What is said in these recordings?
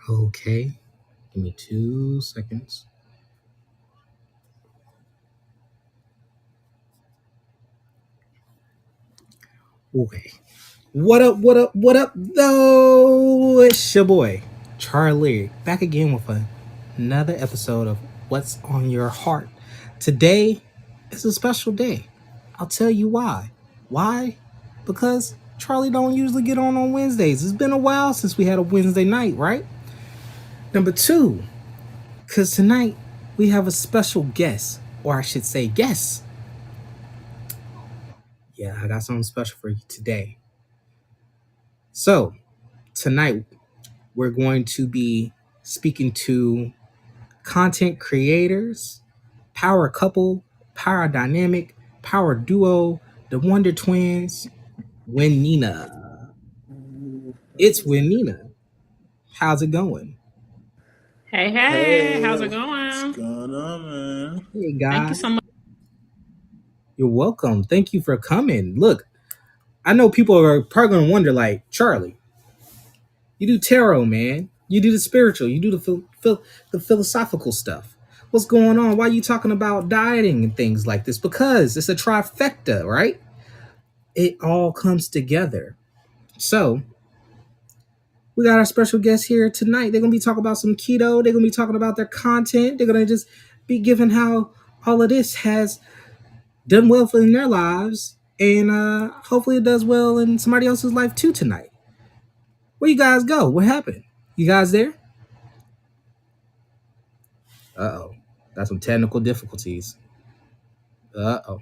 Okay, give me 2 seconds. Okay. What up, what up, what up, though? It's your boy, Charlie, back again with another episode of What's on Your Heart. Today is a special day. I'll tell you why. Why? Because Charlie don't usually get on Wednesdays. It's been a while since we had a Wednesday night, right? Number two, because tonight we have a special guest, or I should say guests. Yeah, I got something special for you today. So, tonight we're going to be speaking to content creators, power couple, power dynamic, power duo, the Wonder Twins, Winina. It's Winina. How's it going? Hey, hey, Hey, how's it what's going? going on, man? Hey Thank you guys, so much. you're welcome. Thank you for coming. Look, I know people are probably gonna wonder, like, Charlie, you do tarot, man. You do the spiritual. You do the philosophical stuff. What's going on? Why are you talking about dieting and things like this? Because it's a trifecta, right? It all comes together. So we got our special guests here tonight. They're gonna be talking about some keto. They're gonna be talking about their content. They're gonna just be giving how all of this has done well in their lives, and hopefully it does well in somebody else's life too tonight. Where you guys go? What happened? You guys there? Uh-oh. Got some technical difficulties. Uh-oh.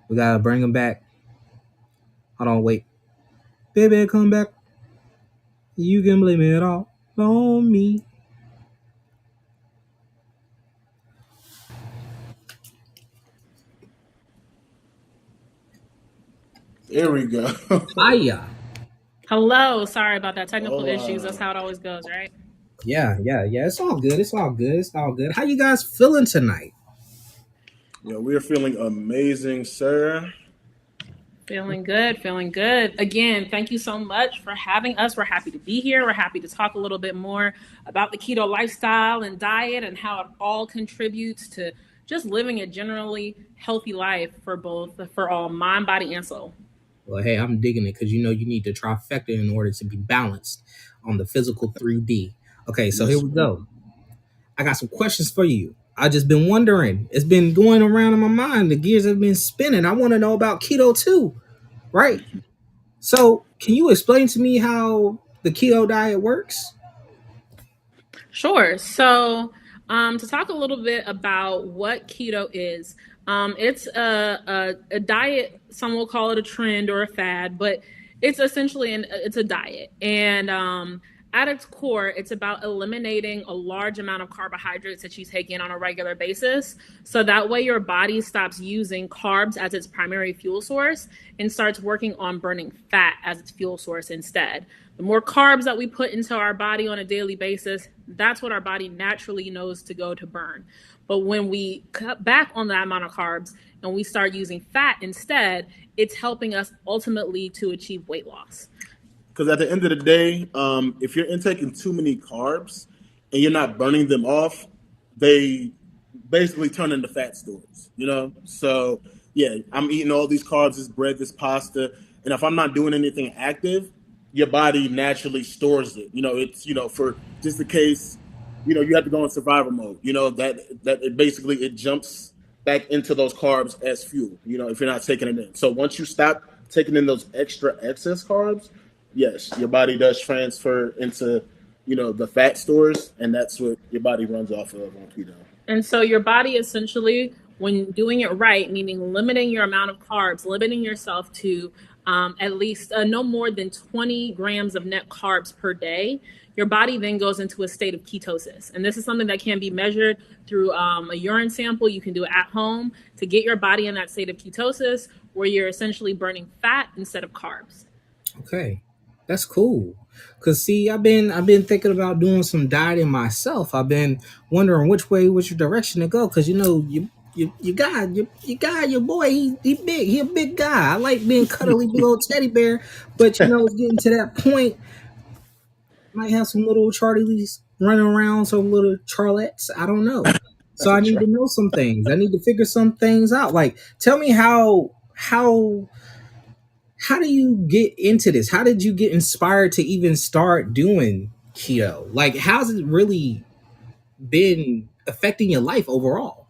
We gotta bring them back. Hold on, wait. Baby, come back. You can blame it all on me. There we go. Hiya. Hello, sorry about that technical issues. That's Hola. how it always goes, right? Yeah. It's all good. It's all good. It's all good. How you guys feeling tonight? Yeah, we are feeling amazing, sir. Feeling good, feeling good. Again, thank you so much for having us. We're happy to be here. We're happy to talk a little bit more about the keto lifestyle and diet and how it all contributes to just living a generally healthy life for all mind, body, and soul. Well, hey, I'm digging it because you know you need the trifecta in order to be balanced on the physical 3D. Okay, so here Yes, we sir. go. I got some questions for you. I just been wondering. It's been going around in my mind. The gears have been spinning. I want to know about keto too, right? So, can you explain to me how the keto diet works? Sure. So, to talk a little bit about what keto is, it's a diet. Some will call it a trend or a fad, but it's essentially it's a diet. And at its core, it's about eliminating a large amount of carbohydrates that you take in on a regular basis. So that way, your body stops using carbs as its primary fuel source and starts working on burning fat as its fuel source instead. The more carbs that we put into our body on a daily basis, that's what our body naturally knows to go to burn. But when we cut back on that amount of carbs and we start using fat instead, it's helping us ultimately to achieve weight loss. Because at the end of the day, if you're intaking too many carbs and you're not burning them off, they basically turn into fat stores, you know? So, yeah, I'm eating all these carbs, this bread, this pasta. And if I'm not doing anything active, your body naturally stores it. You know, it's, for just the case, you have to go in survival mode. That it basically it jumps back into those carbs as fuel, if you're not taking it in. So once you stop taking in those extra excess carbs, yes, your body does transfer into, the fat stores, and that's what your body runs off of on keto. And so your body essentially, when doing it right, meaning limiting your amount of carbs, limiting yourself to at least no more than 20 grams of net carbs per day, your body then goes into a state of ketosis. And this is something that can be measured through a urine sample. You can do it at home to get your body in that state of ketosis where you're essentially burning fat instead of carbs. Okay, that's cool. Cause see, I've been thinking about doing some dieting myself. I've been wondering which direction to go. Cause your boy, he big, he a big guy. I like being cuddly big old teddy bear, but it's getting to that point. Might have some little Charlies running around, some little Charlettes. I don't know. So That's a I need try. to know some things. I need to figure some things out. Like, tell me how do you get into this? How did you get inspired to even start doing keto? Like, how's it really been affecting your life overall?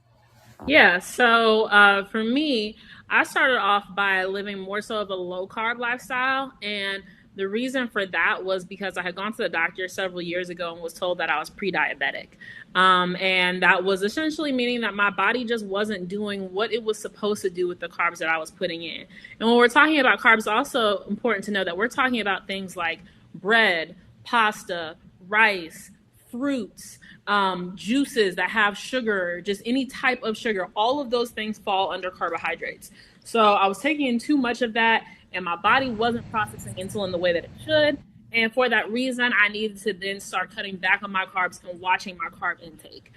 Yeah, so for me, I started off by living more so of a low carb lifestyle. And the reason for that was because I had gone to the doctor several years ago and was told that I was pre diabetic. And that was essentially meaning that my body just wasn't doing what it was supposed to do with the carbs that I was putting in. And when we're talking about carbs, it's also important to know that we're talking about things like bread, pasta, rice, fruits, juices that have sugar, just any type of sugar. All of those things fall under carbohydrates. So I was taking in too much of that, and my body wasn't processing insulin the way that it should. And for that reason, I needed to then start cutting back on my carbs and watching my carb intake.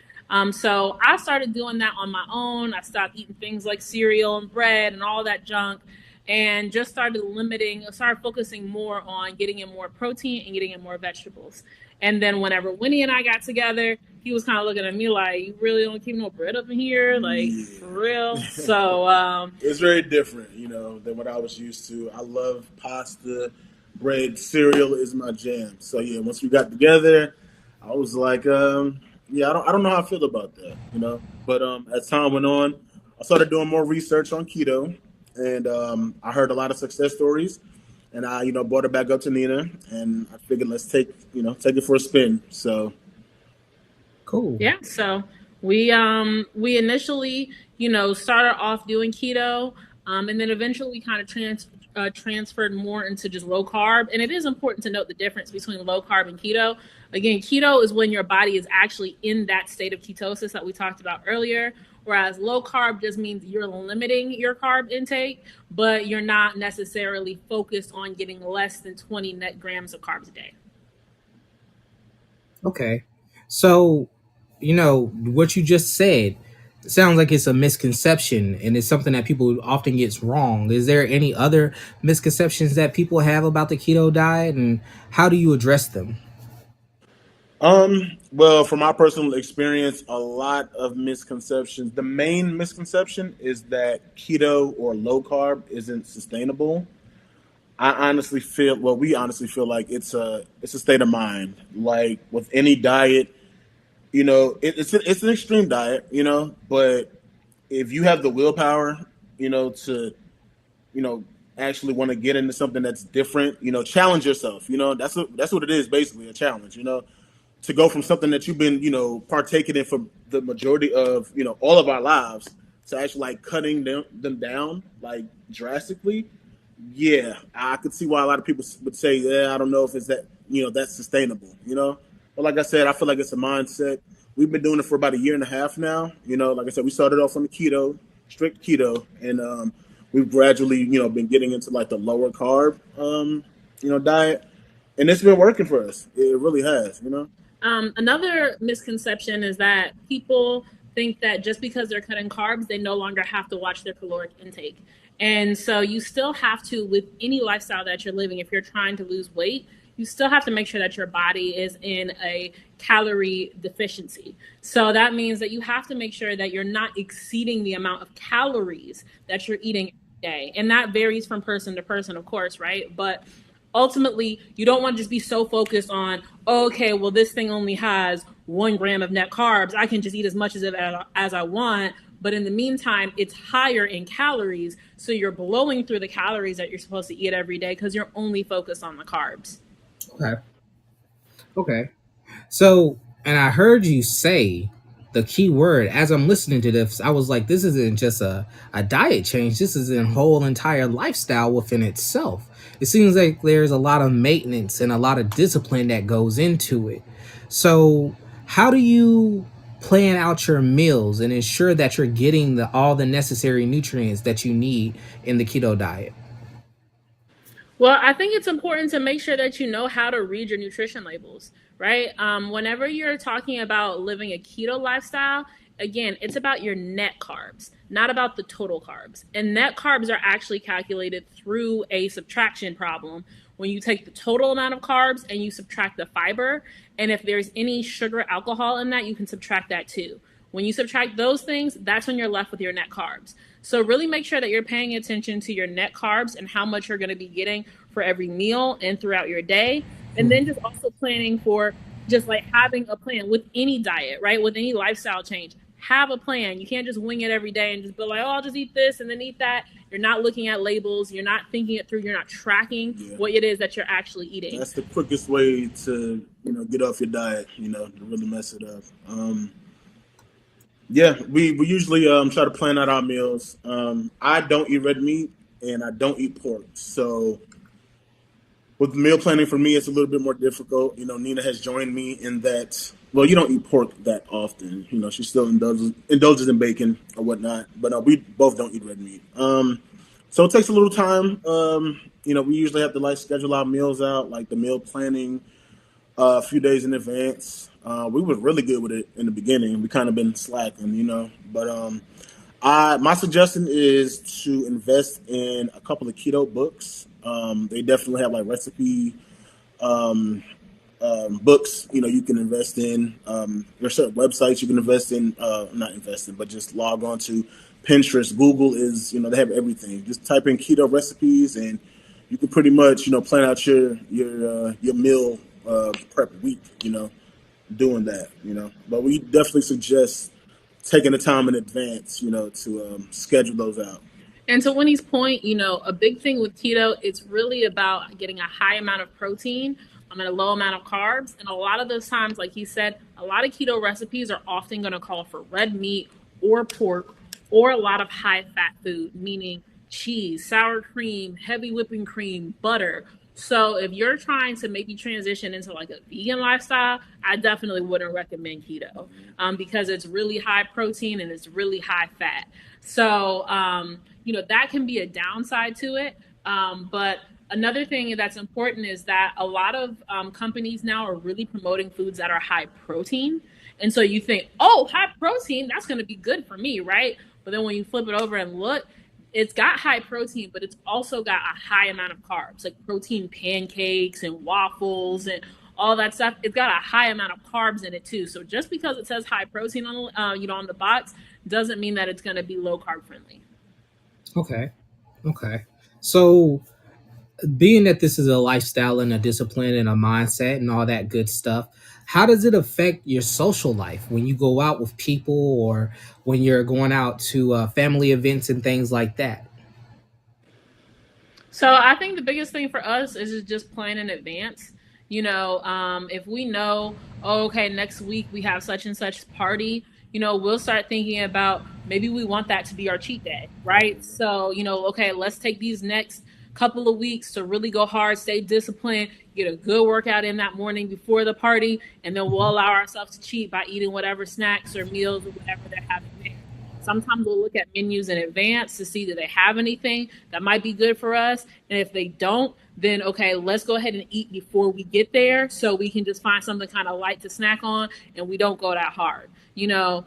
So I started doing that on my own. I stopped eating things like cereal and bread and all that junk, and just started focusing more on getting in more protein and getting in more vegetables. And then whenever Winnie and I got together, he was kind of looking at me like, "You really don't keep no bread up in here, like for real?" Yeah. So It's very different, than what I was used to. I love pasta, bread, cereal is my jam. So yeah, once we got together, I was like, yeah, I don't know how I feel about that. But as time went on, I started doing more research on keto, and I heard a lot of success stories, and I, brought it back up to Nina, and I figured let's take it for a spin. So Cool. yeah, so we initially, started off doing keto, and then eventually we kind of transferred more into just low carb. And it is important to note the difference between low carb and keto. Again, keto is when your body is actually in that state of ketosis that we talked about earlier, whereas low carb just means you're limiting your carb intake, but you're not necessarily focused on getting less than 20 net grams of carbs a day. Okay. So, what you just said sounds like it's a misconception and it's something that people often gets wrong. Is there any other misconceptions that people have about the keto diet, and how do you address them? well, from my personal experience, a lot of misconceptions. The main misconception is that keto or low carb isn't sustainable. We honestly feel like it's a state of mind. Like with any diet, it's an extreme diet, but if you have the willpower, to you know actually want to get into something that's different, challenge yourself. That's what it is, basically a challenge. To go from something that you've been, partaking in for the majority of, all of our lives, to actually like cutting them down like drastically. Yeah, I could see why a lot of people would say, yeah, I don't know if it's that, that's sustainable, But like I said, I feel like it's a mindset. We've been doing it for about a year and a half now. Like I said, we started off on the keto, strict keto, and we've gradually, been getting into like the lower carb, diet, and it's been working for us. It really has. Another misconception is that people think that just because they're cutting carbs, they no longer have to watch their caloric intake. And so you still have to, with any lifestyle that you're living, if you're trying to lose weight, you still have to make sure that your body is in a calorie deficiency. So that means that you have to make sure that you're not exceeding the amount of calories that you're eating every day. And that varies from person to person, of course, right? But ultimately, you don't want to just be so focused on, oh, okay, well, this thing only has 1 gram of net carbs. I can just eat as much of it as I want. But in the meantime, it's higher in calories. So you're blowing through the calories that you're supposed to eat every day because you're only focused on the carbs. Okay. Okay. So, and I heard you say the key word as I'm listening to this. I was like, this isn't just a diet change. This is a whole entire lifestyle within itself. It seems like there's a lot of maintenance and a lot of discipline that goes into it. So, how do you plan out your meals and ensure that you're getting all the necessary nutrients that you need in the keto diet? Well, I think it's important to make sure that you know how to read your nutrition labels, right? Whenever you're talking about living a keto lifestyle, again, it's about your net carbs, not about the total carbs. And net carbs are actually calculated through a subtraction problem when you take the total amount of carbs and you subtract the fiber. And if there's any sugar, alcohol in that, you can subtract that too. When you subtract those things, that's when you're left with your net carbs. So really make sure that you're paying attention to your net carbs and how much you're going to be getting for every meal and throughout your day. And then just also planning for just like having a plan with any diet, right? With any lifestyle change. Have a plan. You can't just wing it every day and just be like, oh, I'll just eat this and then eat that. You're not looking at labels. You're not thinking it through. You're not tracking what it is that you're actually eating. That's the quickest way to, get off your diet, to really mess it up. Yeah, we usually try to plan out our meals. I don't eat red meat and I don't eat pork. So with meal planning for me, it's a little bit more difficult. Nina has joined me in that. Well, you don't eat pork that often. She still indulges in bacon or whatnot. But we both don't eat red meat. So it takes a little time. We usually have to schedule our meals out, like the meal planning a few days in advance. We were really good with it in the beginning. We kind of been slacking. But my suggestion is to invest in a couple of keto books. They definitely have recipe books. You can invest in. There's certain websites you can invest in. Not invest in, but just log on to Pinterest. Google is they have everything. Just type in keto recipes and you can pretty much plan out your meal prep week. Doing that. But we definitely suggest taking the time in advance. To schedule those out. And to Winnie's point, a big thing with keto, it's really about getting a high amount of protein and a low amount of carbs. And a lot of those times, like he said, a lot of keto recipes are often going to call for red meat or pork or a lot of high fat food, meaning cheese, sour cream, heavy whipping cream, butter. So if you're trying to maybe transition into a vegan lifestyle, I definitely wouldn't recommend keto because it's really high protein and it's really high fat. So, that can be a downside to it. But another thing that's important is that a lot of companies now are really promoting foods that are high protein. And so you think, oh, high protein, that's going to be good for me, right? But then when you flip it over and look, it's got high protein, but it's also got a high amount of carbs, like protein pancakes and waffles and all that stuff. It's got a high amount of carbs in it too. So just because it says high protein on on the box doesn't mean that it's going to be low carb friendly. Okay. So being that this is a lifestyle and a discipline and a mindset and all that good stuff, how does it affect your social life when you go out with people or when you're going out to family events and things like that? So I think the biggest thing for us is just plan in advance. If we know, oh, okay, next week we have such and such party, we'll start thinking about maybe we want that to be our cheat day, right? So, okay, let's take these next couple of weeks to really go hard, stay disciplined, get a good workout in that morning before the party, and then we'll allow ourselves to cheat by eating whatever snacks or meals or whatever they're having there. Sometimes we'll look at menus in advance to see do they have anything that might be good for us. And if they don't, then okay, let's go ahead and eat before we get there so we can just find something kind of light to snack on and we don't go that hard. A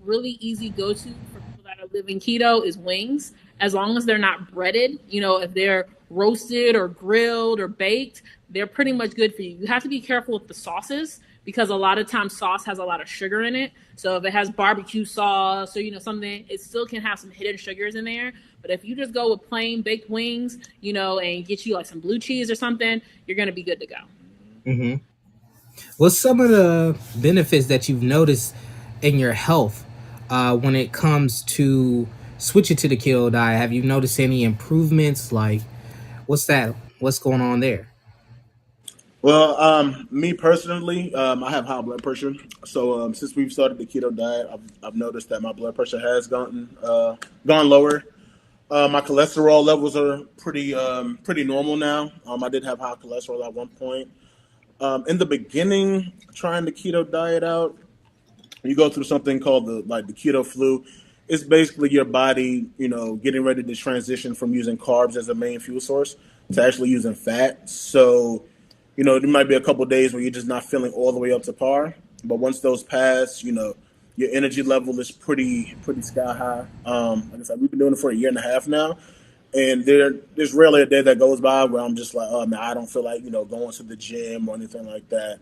really easy go-to for people that are living keto is wings. As long as they're not breaded, if they're roasted or grilled or baked, they're pretty much good for you. You have to be careful with the sauces because a lot of times sauce has a lot of sugar in it. So if it has barbecue sauce or, something, it still can have some hidden sugars in there. But if you just go with plain baked wings, and get you some blue cheese or something, you're going to be good to go. Mm-hmm. What's some of the benefits that you've noticed in your health when it comes to switching to the keto diet? Have you noticed any improvements? What's that? What's going on there? Well, me personally, I have high blood pressure. So since we've started the keto diet, I've noticed that my blood pressure has gone lower. My cholesterol levels are pretty normal now. I did have high cholesterol at one point. In the beginning, trying the keto diet out, you go through something called the keto flu. It's basically your body, getting ready to transition from using carbs as a main fuel source to actually using fat. So, there might be a couple of days where you're just not feeling all the way up to par. But once those pass, you your energy level is pretty sky high. Like I said, we've been doing it for a year and a half now, and there's rarely a day that goes by where I'm just like, oh man, I don't feel like going to the gym or anything like that.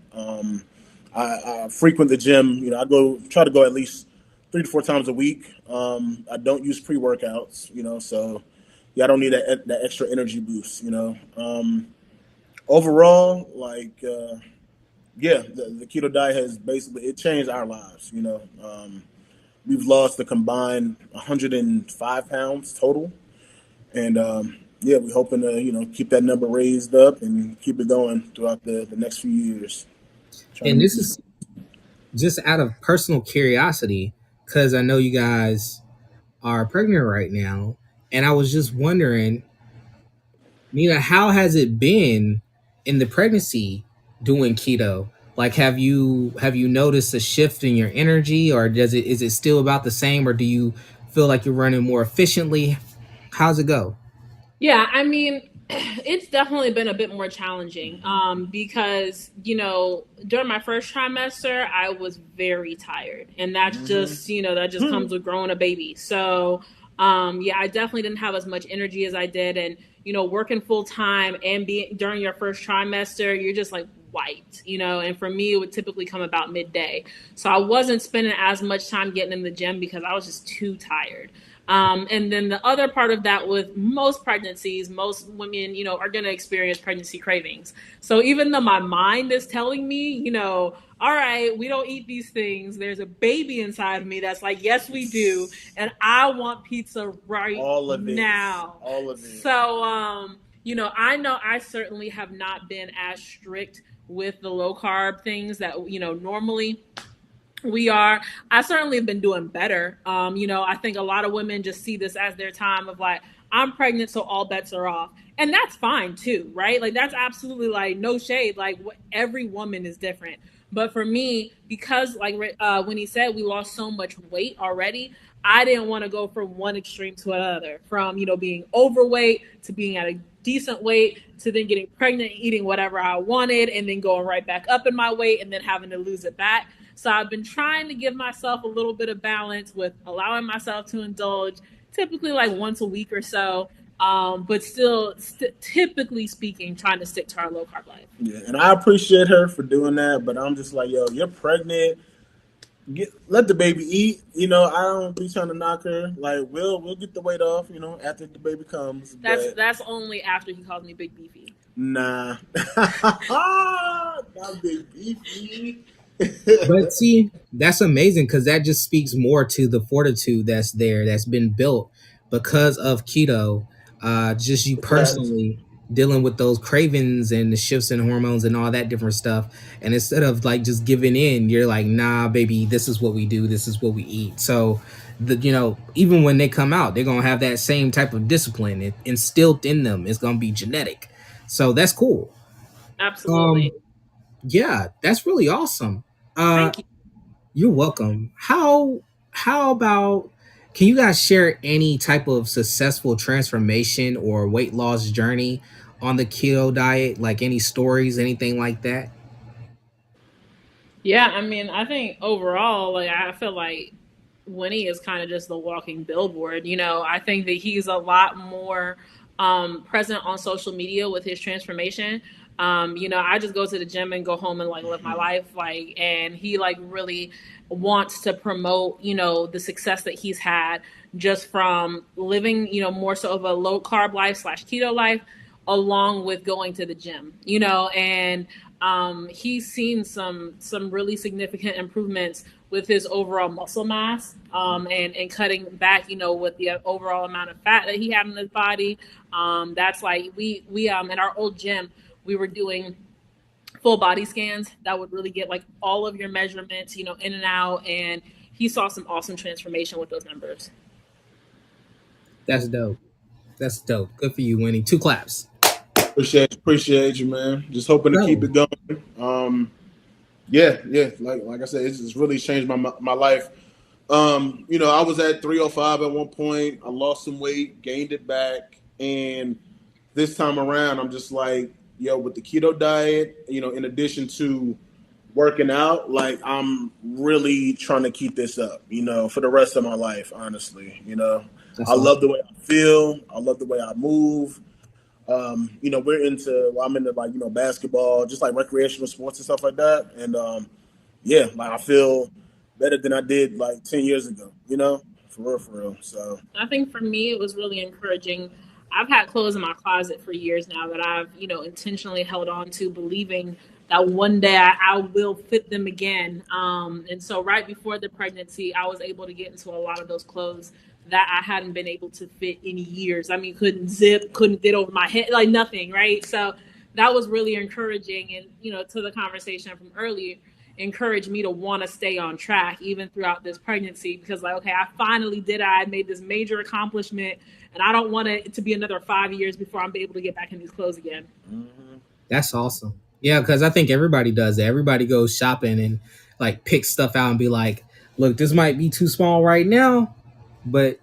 I frequent the gym. I try to go at least 3 to 4 times a week. I don't use pre workouts. So yeah, I don't need that extra energy boost. Overall, like yeah, the keto diet has basically it changed our lives. We've lost a combined 105 pounds total, and yeah, we're hoping to keep that number raised up and keep it going throughout the next few years. Trying to And meet this these. is just out of personal curiosity, because I know you guys are pregnant right now, and I was just wondering, Nina, how has it been in the pregnancy doing keto? Like, have you noticed a shift in your energy, or is it still about the same, or do you feel like you're running more efficiently? How's it go? Yeah, I mean, it's definitely been a bit more challenging because, during my first trimester, I was very tired. And that's just, that just Hmm. comes with growing a baby. So, yeah, I definitely didn't have as much energy as I did. And, working full time and being during your first trimester, you're just like wiped, and for me, it would typically come about midday. So I wasn't spending as much time getting in the gym because I was just too tired. And then the other part of that, with most pregnancies, most women, are going to experience pregnancy cravings. So even though my mind is telling me, all right, we don't eat these things, there's a baby inside of me that's like, yes, we do. And I want pizza right All of it, now. all of it. So, I know I certainly have not been as strict with the low carb things that, normally we are. I certainly have been doing better. I think a lot of women just see this as their time of like, I'm pregnant, so all bets are off. And that's fine too, right? Like, that's absolutely like no shade. Like, every woman is different. But for me, because like when he said we lost so much weight already, I didn't want to go from one extreme to another, from being overweight to being at a decent weight to then getting pregnant, eating whatever I wanted, and then going right back up in my weight and then having to lose it back. So I've been trying to give myself a little bit of balance with allowing myself to indulge, typically like once a week or so, but still, typically speaking, trying to stick to our low carb life. Yeah, and I appreciate her for doing that, but I'm just like, yo, you're pregnant. Let the baby eat. I don't be trying to knock her. Like, we'll get the weight off. After the baby comes, That's but that's only after he calls me Big Beefy. nah, not big beefy. But see, that's amazing, because that just speaks more to the fortitude that's there, that's been built because of keto. Just you Fact. personally dealing with those cravings and the shifts in hormones and all that different stuff. And instead of like just giving in, you're like, nah, baby, this is what we do, this is what we eat. So even when they come out, they're gonna have that same type of discipline instilled in them. It's gonna be genetic. So that's cool. Absolutely. Um, yeah, that's really awesome. Uh, Thank you. you're welcome. How about, can you guys share any type of successful transformation or weight loss journey on the keto diet? Like any stories, anything like that? Yeah, I mean, I think overall, like, I feel like Winnie is kind of just the walking billboard. I think that he's a lot more present on social media with his transformation. I just go to the gym and go home and like live my life, like, and he like really wants to promote, the success that he's had just from living, more so of a low carb life slash keto life, along with going to the gym, and he's seen some really significant improvements with his overall muscle mass, and cutting back, with the overall amount of fat that he had in his body. That's like we in our old gym, we were doing full body scans that would really get like all of your measurements, in and out, and he saw some awesome transformation with those numbers. That's dope. That's dope. Good for you, Winnie. Two claps. Appreciate you, man. Just hoping to keep So it going. Yeah, yeah. Like I said, it's really changed my life. I was at 305 at one point. I lost some weight, gained it back, and this time around, I'm just like, yo, with the keto diet, in addition to working out, like I'm really trying to keep this up, for the rest of my life, honestly. I That's love the awesome. way I feel. I love the way I move. I'm into like, basketball, just like recreational sports and stuff like that. And yeah, like I feel better than I did like 10 years ago, for real, for real. So, I think for me, it was really encouraging. I've had clothes in my closet for years now that I've, intentionally held on to, believing that one day I will fit them again. And so, right before the pregnancy, I was able to get into a lot of those clothes that I hadn't been able to fit in years. I mean, couldn't zip, couldn't fit over my head, like nothing, right? So, that was really encouraging. And, to the conversation from earlier, encouraged me to want to stay on track even throughout this pregnancy, because like, okay, I finally did it. I made this major accomplishment, and I don't want it to be another 5 years before I'm able to get back in these clothes again. mhm. That's awesome. Yeah, because I think everybody does that. Everybody goes shopping and like pick stuff out and be like, "Look, this might be too small right now, but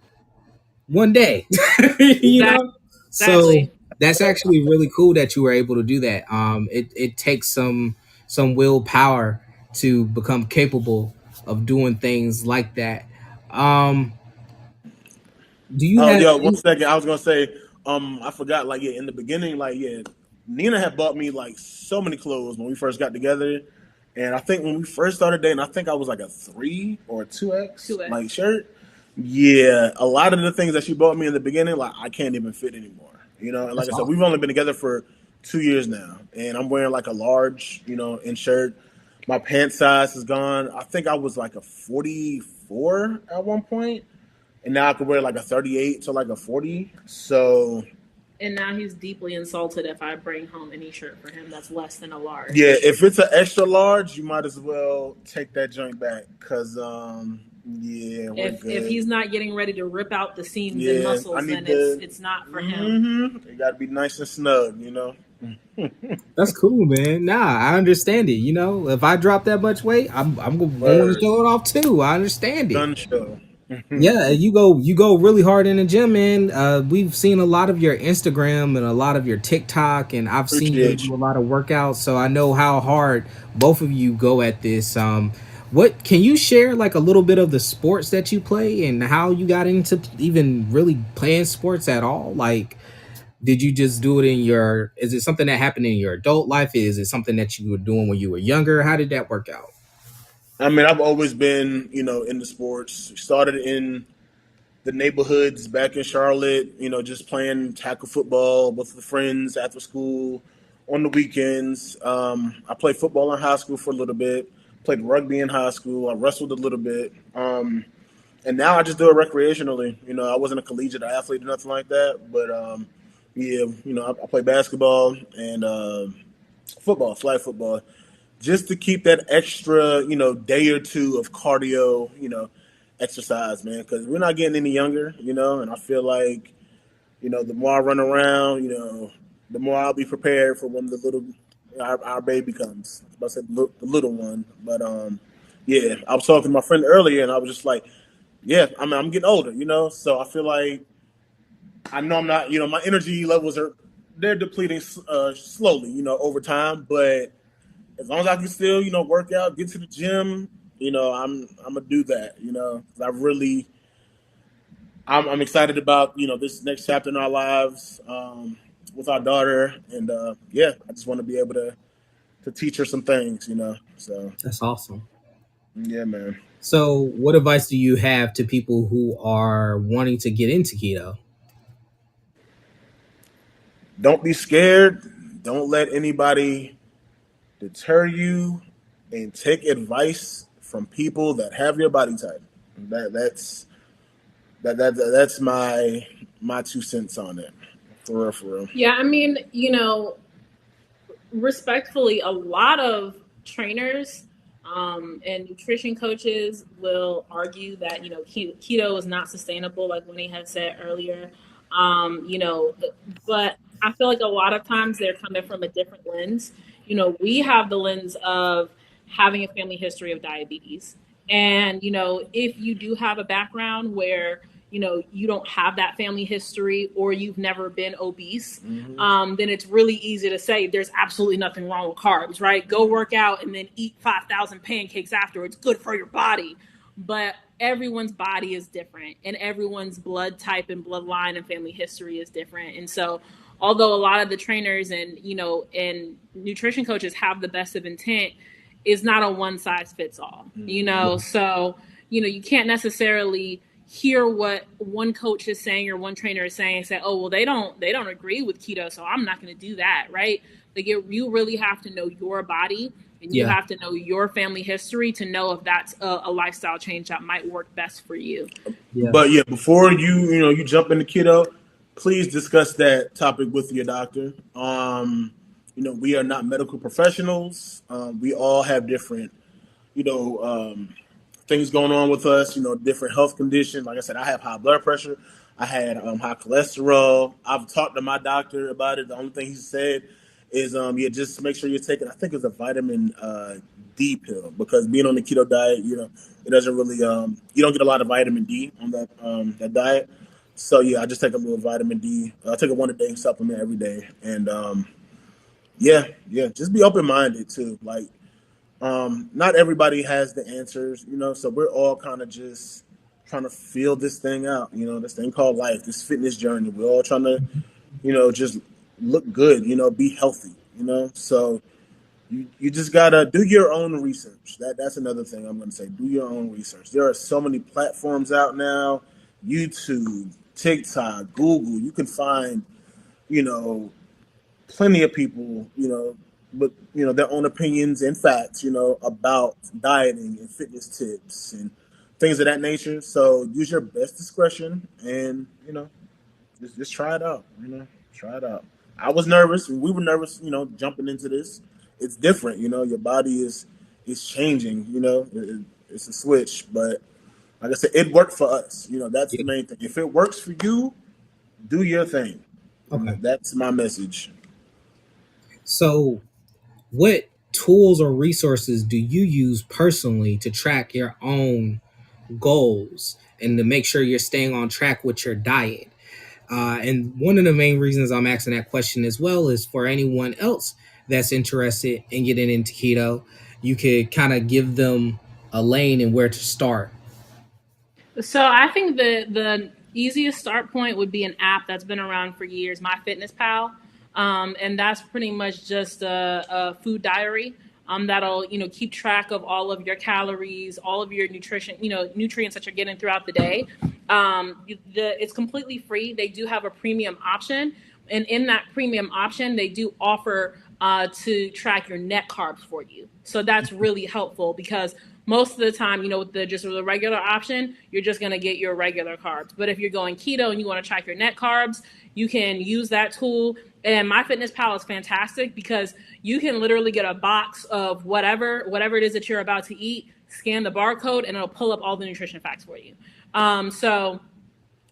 one day," you Exactly. know. So Exactly. that's actually really cool that you were able to do that. It takes some willpower to become capable of doing things like that. Um, do you Oh, have yo, one any? second. I was gonna say, I forgot. Like, yeah, in the beginning, like, yeah, Nina had bought me like so many clothes when we first got together, and I think when we first started dating, I think I was like a 3 or 2X To it. like shirt. Yeah, a lot of the things that she bought me in the beginning, like I can't even fit anymore. And like That's I said, awesome. we've only been together for 2 years now, and I'm wearing like a large, in shirt. My pant size is gone. I think I was like a 44 at one point, and now I could wear like a 38 to like a 40. So And now he's deeply insulted if I bring home any shirt for him that's less than a yeah, large. if it's an extra large, you might as well take that joint back, cause yeah, we're If good. he's not getting ready to rip out the seams and Yeah, I muscles, need then the. it's not for him. It got to be nice and snug. That's cool, man. Nah, I understand it. You know, if I drop that much weight, I'm going to Word. show it off too. I understand it. Gun show. Yeah, you go really hard in the gym, man. We've seen a lot of your Instagram and a lot of your TikTok, and I've seen you Appreciate do you. a lot of workouts, so I know how hard both of you go at this. What can you share like a little bit of the sports that you play and how you got into even really playing sports at all? Like, did you just do it in your? Is it something that happened in your adult life? Is it something that you were doing when you were younger? How did that work out? I mean, I've always been, into sports. Started in the neighborhoods back in Charlotte, just playing tackle football with the friends after school on the weekends. I played football in high school for a little bit, played rugby in high school. I wrestled a little bit. And now I just do it recreationally. I wasn't a collegiate athlete or nothing like that, but yeah, I play basketball and football, flag football, just to keep that extra, day or two of cardio, exercise, man, because we're not getting any younger, and I feel like, the more I run around, the more I'll be prepared for when our baby comes. I was about to say the little one, but yeah, I was talking to my friend earlier, and I was just like, yeah, I mean, I'm getting older, so I feel like I know I'm not, my energy levels they're depleting slowly, over time, but as long as I can still, work out, get to the gym, I'm gonna do that. 'Cause I'm excited about this next chapter in our lives with our daughter, and yeah, I just want to be able to teach her some things. So That's awesome. yeah, man. So, what advice do you have to people who are wanting to get into keto? Don't be scared. Don't let anybody deter you, and take advice from people that have your body type. That's that's my 2 cents on it. For real, for real. Yeah, I mean, respectfully, a lot of trainers and nutrition coaches will argue that keto is not sustainable, like Winnie had said earlier. But I feel like a lot of times they're coming from a different lens. We have the lens of having a family history of diabetes, and if you do have a background where you don't have that family history or you've never been obese, Mm-hmm. then it's really easy to say there's absolutely nothing wrong with carbs, right? Go work out and then eat 5,000 pancakes after. It's good for your body. But everyone's body is different and everyone's blood type and bloodline and family history is different. And so although a lot of the trainers and nutrition coaches have the best of intent, is not a one size fits all, Mm-hmm. so you can't necessarily hear what one coach is saying or one trainer is saying and say, oh well, they don't agree with keto, so I'm not going to do that, right? Like you really have to know your body and you Yeah. have to know your family history to know if that's a lifestyle change that might work best for you. Yeah. But yeah, before you jump into keto, please discuss that topic with your doctor. We are not medical professionals. We all have different, you know, things going on with us. Different health conditions. Like I said, I have high blood pressure. I had high cholesterol. I've talked to my doctor about it. The only thing he said is, yeah, just make sure you're taking. I think it's a vitamin D pill because being on the keto diet, it doesn't really you don't get a lot of vitamin D on that diet. So yeah, I just take a little vitamin D. I take a one a day supplement every day, and yeah, yeah, just be open minded too. Like not everybody has the answers, so we're all kind of just trying to feel this thing out, this thing called life, this fitness journey. We're all trying to, just look good, be healthy, so you just gotta do your own research. That's another thing I'm gonna say. Do your own research. There are so many platforms out now, YouTube, TikTok, Google. You can find, you know, plenty of people, with their own opinions and facts, about dieting and fitness tips and things of that nature. So use your best discretion and just try it out. Try it out. I was nervous. We were nervous. Jumping into this. It's different. Your body is changing. It's a switch, but like I said, it worked for us. That's Yeah. the main thing. If it works for you, do your thing. Okay. That's my message. So, what tools or resources do you use personally to track your own goals and to make sure you're staying on track with your diet? And one of the main reasons I'm asking that question as well is for anyone else that's interested in getting into keto, you could kind of give them a lane and where to start. So I think the easiest start point would be an app that's been around for years, MyFitnessPal, and that's pretty much just a food diary. That'll keep track of all of your calories, all of your nutrition, nutrients that you're getting throughout the day. It's completely free. They do have a premium option, and in that premium option, they do offer to track your net carbs for you. So that's really helpful because most of the time, with the regular option, you're just gonna get your regular carbs. But if you're going keto and you want to track your net carbs, you can use that tool. And MyFitnessPal is fantastic because you can literally get a box of whatever it is that you're about to eat, scan the barcode, and it'll pull up all the nutrition facts for you. So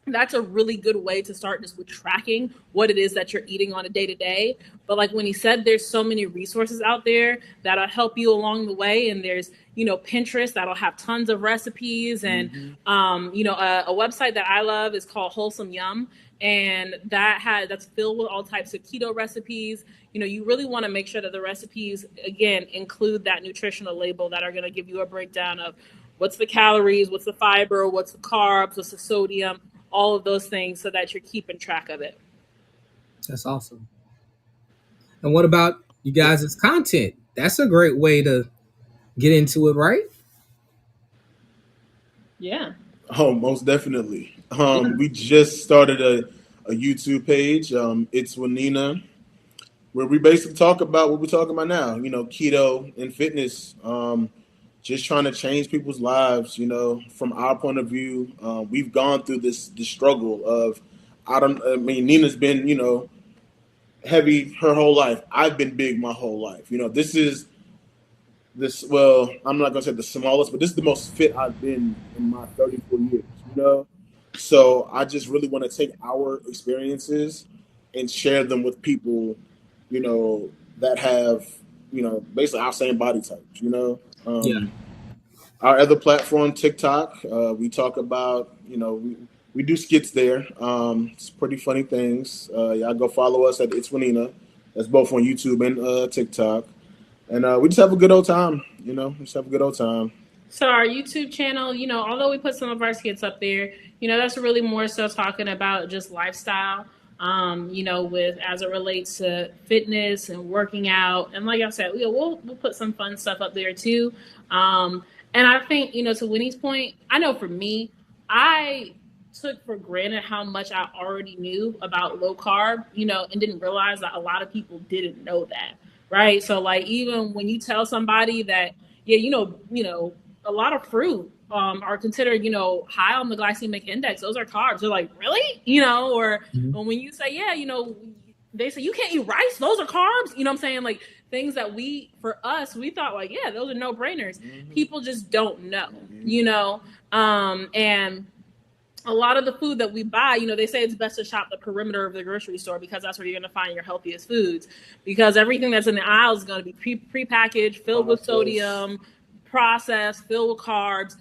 that's a really good way to start just with tracking what it is that you're eating on a day to day. But like when he said, there's so many resources out there that'll help you along the way. And there's, Pinterest that'll have tons of recipes. And, Mm-hmm. a website that I love is called Wholesome Yum. And that's filled with all types of keto recipes. You really want to make sure that the recipes, again, include that nutritional label that are going to give you a breakdown of what's the calories, what's the fiber, what's the carbs, what's the sodium, all of those things so that you're keeping track of it. That's awesome. And what about you guys' content? That's a great way to get into it, right? Yeah. Oh, most definitely. Yeah. We just started a YouTube page. It's with Nina, where we basically talk about what we're talking about now. Keto and fitness. Just trying to change people's lives. From our point of view, we've gone through this struggle of. I mean, Nina's been heavy her whole life. I've been big my whole life. This is this well, I'm not gonna say the smallest, but this is the most fit I've been in my 34 years, So I just really want to take our experiences and share them with people, that have, basically our same body types. Yeah. Our other platform, TikTok, we talk about, We do skits there. It's pretty funny things. Y'all go follow us at It's Wanina. That's both on YouTube and TikTok. And we just have a good old time. Just have a good old time. So our YouTube channel, although we put some of our skits up there, that's really more so talking about just lifestyle. With as it relates to fitness and working out, and like I said, we'll put some fun stuff up there too. And I think to Winnie's point, I know for me, I took for granted how much I already knew about low carb, and didn't realize that a lot of people didn't know that, right? So like even when you tell somebody that, yeah, a lot of fruit are considered, high on the glycemic index. Those are carbs. They're like, really? Or Mhm. when you say, yeah, they say you can't eat rice. Those are carbs. You know what I'm saying? Like things that for us, we thought like, yeah, those are no brainers. Mm-hmm. People just don't know, Mm-hmm. and a lot of the food that we buy, they say it's best to shop the perimeter of the grocery store because that's where you're going to find your healthiest foods. Because everything that's in the aisles is going to be prepackaged, filled with Process. sodium, processed, filled with carbs.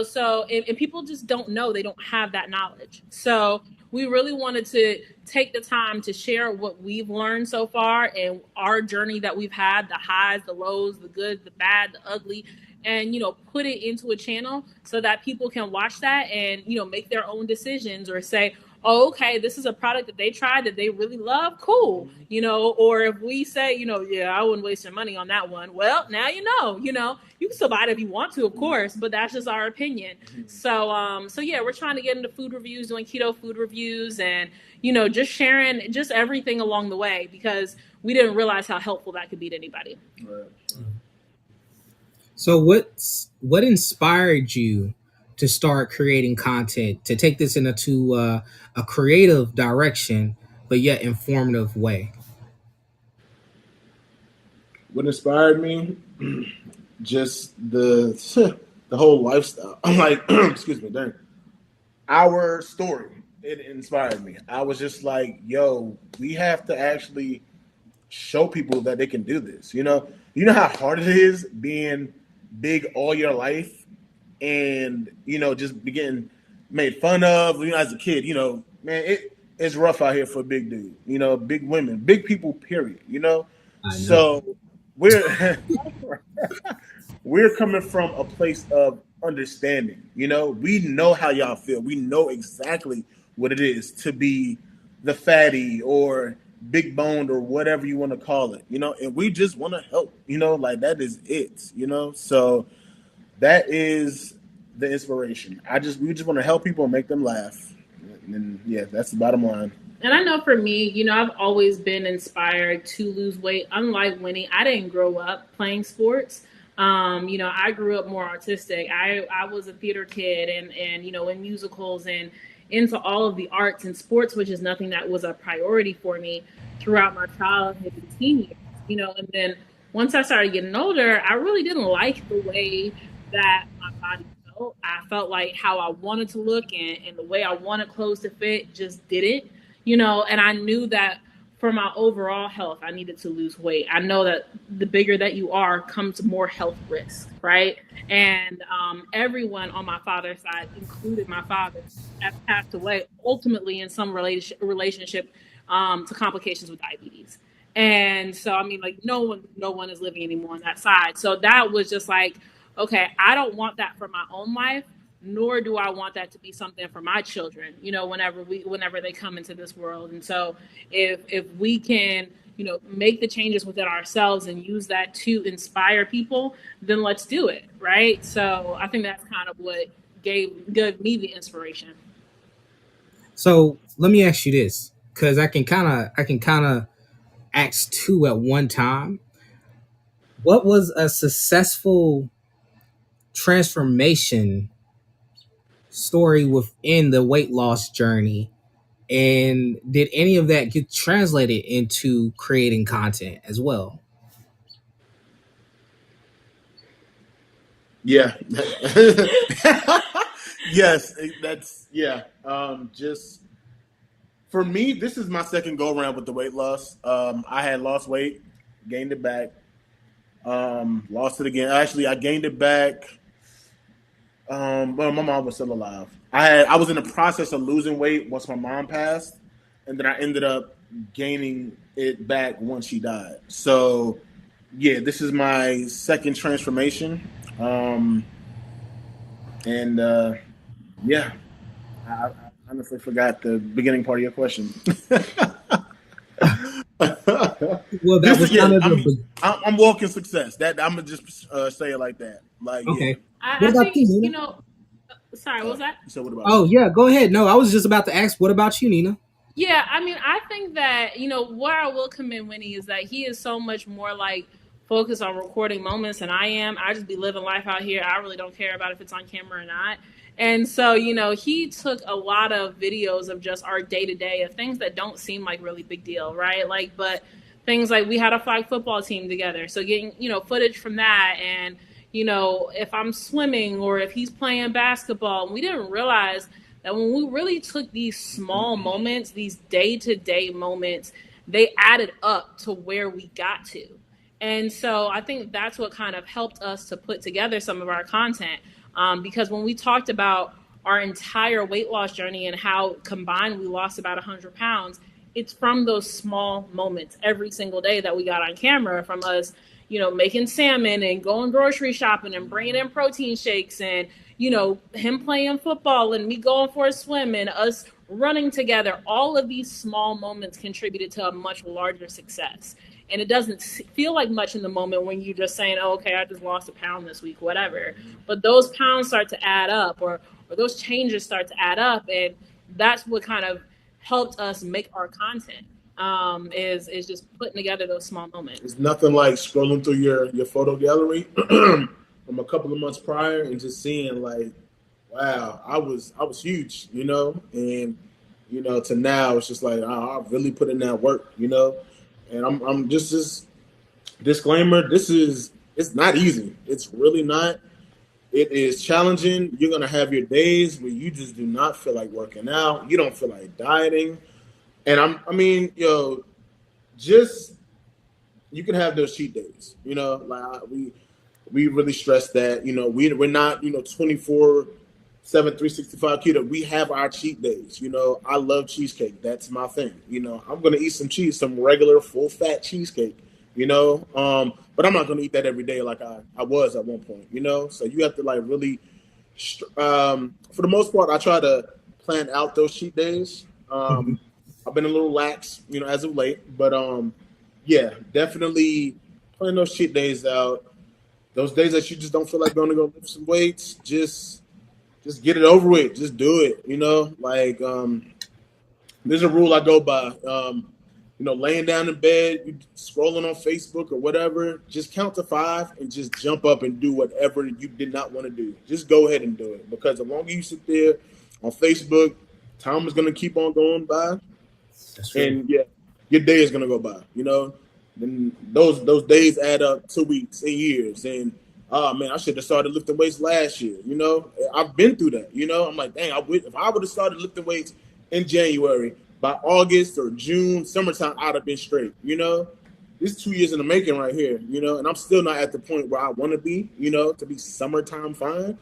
So and people just don't know. They don't have that knowledge. So we really wanted to take the time to share what we've learned so far and our journey that we've had, the highs, the lows, the good, the bad, the ugly, and put it into a channel so that people can watch that and make their own decisions or say, oh, okay, this is a product that they tried that they really love, cool. Or if we say, yeah, I wouldn't waste your money on that one, well, now you can still buy it if you want to, of course, but that's just our opinion. So yeah, we're trying to get into food reviews, doing keto food reviews, and just sharing just everything along the way, because we didn't realize how helpful that could be to anybody. Right. So what inspired you to start creating content, to take this into a creative direction, but yet informative way? What inspired me? Just the whole lifestyle. I'm like, excuse me, dang. Our story. It inspired me. I was just like, yo, we have to actually show people that they can do this. You know how hard it is being big all your life, and just be getting made fun of. As a kid, man, it's rough out here for a big dude. Big women, big people. Period. I know. So we're we're coming from a place of understanding. We know how y'all feel. We know exactly what it is to be the fatty or big boned or whatever you want to call it. And we just want to help. Like that is it. So that is the inspiration. We just want to help people and make them laugh. And yeah, that's the bottom line. And I know for me, I've always been inspired to lose weight. Unlike Winnie, I didn't grow up playing sports. I grew up more artistic. I was a theater kid and in musicals and into all of the arts and sports, which is nothing that was a priority for me throughout my childhood and teen years. And then once I started getting older, I really didn't like the way that my body felt. I felt like how I wanted to look and the way I wanted clothes to fit just didn't, and I knew that for my overall health, I needed to lose weight. I know that the bigger that you are comes more health risks, right? And everyone on my father's side, including my father, has passed away ultimately in some relationship to complications with diabetes. And so, I mean, like no one is living anymore on that side. So that was just like, okay, I don't want that for my own life, nor do I want that to be something for my children, whenever they come into this world. And so if we can, make the changes within ourselves and use that to inspire people, then let's do it. Right. So I think that's kind of what gave me the inspiration. So let me ask you this, because I can kind of ask two at one time. What was a successful transformation story within the weight loss journey? And did any of that get translated into creating content as well? Yeah. Yes, that's yeah. Just for me, this is my second go around with the weight loss. I had lost weight, gained it back, lost it again. Actually, I gained it back Well, my mom was still alive. I was in the process of losing weight once my mom passed, and then I ended up gaining it back once she died. So, yeah, this is my second transformation. Um, and yeah, I honestly forgot the beginning part of your question. Well, that This was is yeah. kind of I mean, the I'm walking success. That I'm gonna just say it like that. Like yeah. okay. What I about think you, Nina? sorry, what was that? You said what about Oh me? yeah, go ahead. No, I was just about to ask. What about you, Nina? Yeah, I mean, I think that, where I will commend Winnie is that he is so much more like focused on recording moments than I am. I just be living life out here. I really don't care about if it's on camera or not. And so, he took a lot of videos of just our day to day of things that don't seem like really big deal, right? Like, but things like we had a flag football team together. So getting, footage from that and, if I'm swimming or if he's playing basketball, we didn't realize that when we really took these small moments, these day to day moments, they added up to where we got to. And so I think that's what kind of helped us to put together some of our content. Because when we talked about our entire weight loss journey and how combined we lost about 100 pounds, it's from those small moments every single day that we got on camera from us, making salmon and going grocery shopping and bringing in protein shakes and, him playing football and me going for a swim and us running together. All of these small moments contributed to a much larger success. And it doesn't feel like much in the moment when you're just saying, oh, okay, I just lost a pound this week, whatever. But those pounds start to add up or those changes start to add up. And that's what kind of helped us make our content is just putting together those small moments. It's nothing like scrolling through your photo gallery from a couple of months prior and just seeing like, wow, I was huge, and to now it's just like I really put in that work, and I'm just this disclaimer. This is it's not easy. It's really not. It is challenging. You're gonna have your days where you just do not feel like working out. You don't feel like dieting, and I mean, just you can have those cheat days. Like we really stress that. We're not 24/7 365 keto. We have our cheat days. I love cheesecake. That's my thing. I'm gonna eat some cheese, some regular full fat cheesecake. But I'm not gonna eat that every day like I was at one point. So you have to like really for the most part, I try to plan out those cheat days. Mhm. I've been a little lax, as of late, but yeah, definitely plan those cheat days out. Those days that you just don't feel like going to go lift some weights, just get it over with. Just do it. Like there's a rule I go by. Laying down in bed, you scrolling on Facebook or whatever, just count to five and just jump up and do whatever you did not want to do. Just go ahead and do it because the longer you sit there on Facebook, time is going to keep on going by, That's true. and yeah, your day is gonna go by. Then those days add up to weeks and years. And oh man, I should have started lifting weights last year. I've been through that. I'm like, dang, if I would have started lifting weights in January, by August or June, summertime, I'd have been straight. This is 2 years in the making right here. And I'm still not at the point where I want to be. To be summertime fine.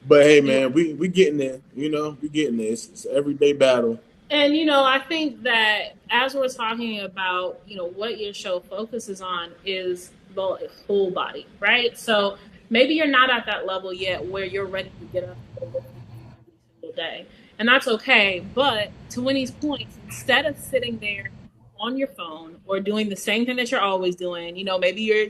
But hey, Yeah. man, we getting there. We getting there. It's an everyday battle. And I think that as we're talking about, what your show focuses on is the whole body, right? So maybe you're not at that level yet where you're ready to get up and go lift every single day, and that's okay. But to Winnie's point, instead of sitting there on your phone or doing the same thing that you're always doing, maybe you're,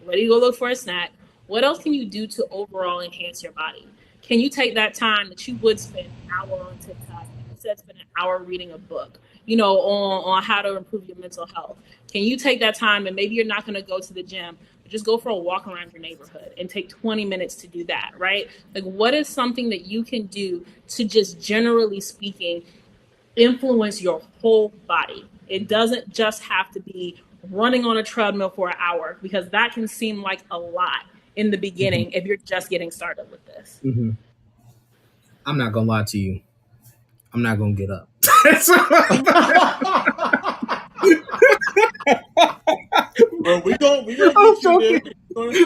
ready to go look for a snack. What else can you do to overall enhance your body? Can you take that time that you would spend an hour on TikTok and instead spend an hour reading a book, on how to improve your mental health? Can you take that time and maybe you're not going to go to the gym, but just go for a walk around your neighborhood and take 20 minutes to do that, right? Like, what is something that you can do to just generally speaking influence your whole body? It doesn't just have to be running on a treadmill for an hour because that can seem like a lot in the Mhm. beginning if you're just getting started with this. Mhm. I'm not gonna lie to you. I'm not gonna get up. Bro, we gonna I'm get you there. joking.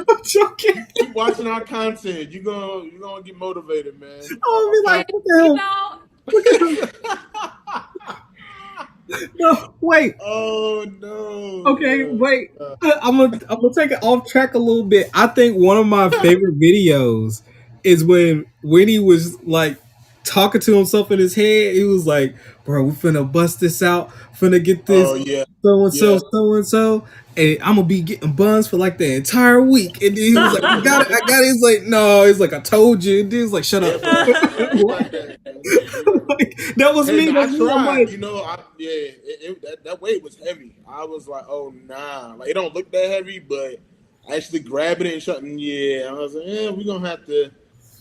I'm joking. Keep watching our content. You gonna get motivated, man. I'll I be like, And what the you hell? know, Look at him. No, wait. Oh no, Okay, no. wait. I'm gonna take it off track a little bit. I think one of my favorite videos is when Winnie was like talking to himself in his head. He was like, "Bro, we finna bust this out. Finna get this Oh yeah, so and so, yeah. so and so, and I'm gonna be getting buns for like the entire week." And then he was like, "I got it, I got it." He's like, "No," he's like, "I told you." And then he's like, "Shut up." Yeah, bro. It be like that, man. Yeah. Like, that was Hey me. man, I That's me. I'm tried. like, That weight was heavy. I was like, oh nah, like it don't look that heavy, but actually grabbing it and shutting, yeah, I was like, yeah, we're gonna have to.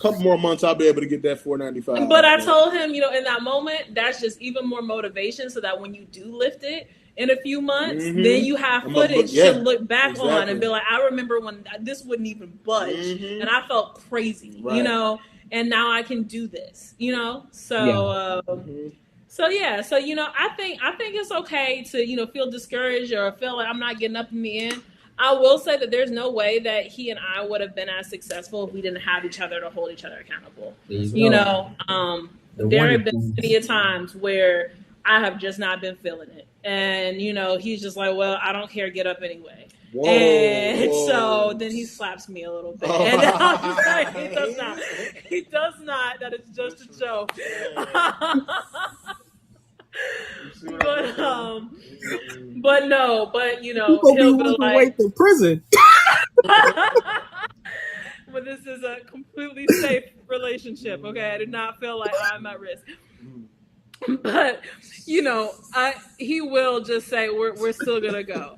Couple more months, I'll be able to get that 495. but I But told him, in that moment, that's just even more motivation so that when you do lift it in a few months, then you have I'm gonna look. footage to Yeah, look back on and exactly. be like, I remember when this wouldn't even budge and I felt crazy, Right. and now I can do this, yeah, So yeah, so I think it's okay to feel discouraged or feel like I'm not getting up in the end. I will say that there's no way that he and I would have been as successful if we didn't have each other to hold each other accountable. there you You go. know, The there Wonder have been Twins. many a times where I have just not been feeling it, and he's just like, "Well, I don't care, get up anyway." And so Whoa. then he slaps me a little bit, and I'm just like, he does not, he does not. That is just a joke. But but no, but You gonna be he'll be losing like, weight in prison. but this is a completely safe relationship. Okay, I do not feel like I'm at risk. But I he will just say we're still gonna go.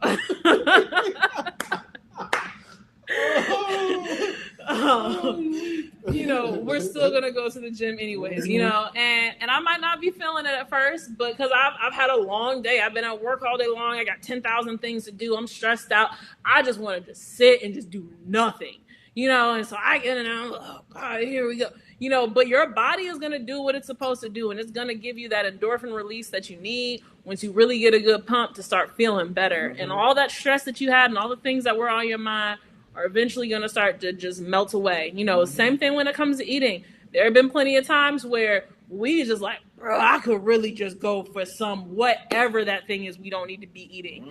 We're still gonna go to the gym anyways, and I might not be feeling it at first, but because I've had a long day, I've been at work all day long, I got 10,000 things to do, I'm stressed out, I just want to just sit and just do nothing, and so I get in and I'm like, oh God, here we go, but your body is gonna do what it's supposed to do, and it's gonna give you that endorphin release that you need once you really get a good pump to start feeling better, and all that stress that you had and all the things that were on your mind are eventually going to start to just melt away. Same thing when it comes to eating. There have been plenty of times where we just like, bro, I could really just go for some whatever that thing is we don't need to be eating,